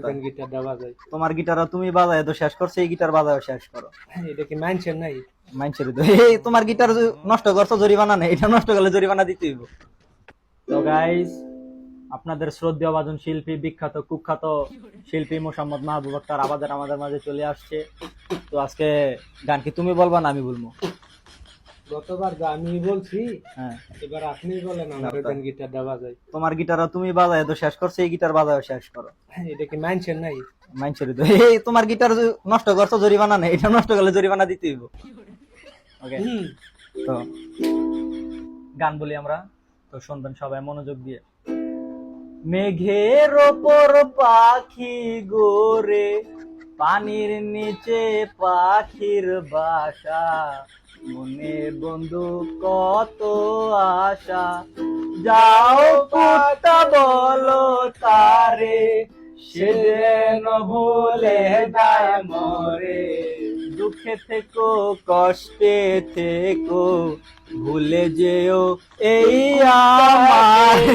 দেন গিটারটা বাজাই। তোমার গিটারও তুমি বাজায় তো শেষ করছো, এই গিটার বাজায় শেষ করো। এটা কি মানছেন নাই? মাইন্ডসেট তো এই তোমার গিটার নষ্ট করছো, জরিমানা নেই, এটা নষ্ট করলে জরিমানা দিতে হইব। তো গাইস, আপনাদের শ্রদ্ধেয় ভাজন শিল্পী, বিখ্যাত কুখ্যাত শিল্পী মোসাম্মদ মাহবুব আক্তার আমাদের মাঝে চলে আসছে। তো আজকে গান কি তুমি বলবা না আমি বলবো? গতবার যা আমি বলছি, হ্যাঁ, এবার আপনি বলেন আমার দেন গিটারটা বাজাই। তোমার গিটারও তুমি বাজায় তো শেষ করছো, এই গিটার বাজায় শেষ করো। এটা কি মানছেন নাই? মাইন্ডসেট তো এই তোমার গিটার নষ্ট করছো, জরিমানা নেই, এটা নষ্ট করলে জরিমানা দিতে হইব। ওকে, তো গান বলি আমরা, তো শুনবেন সবাই মনোযোগ দিয়ে। মেঘের ওপর পাখি গোরে, পানির নিচে পাখির বাসা, মনে বন্ধু কত আশা, যাও কথা বলো তারে, সে যেন ভুলে যায় মরে, দুঃখে থেকো কষ্টে থেকো, ভুলে যেও এই আমায়।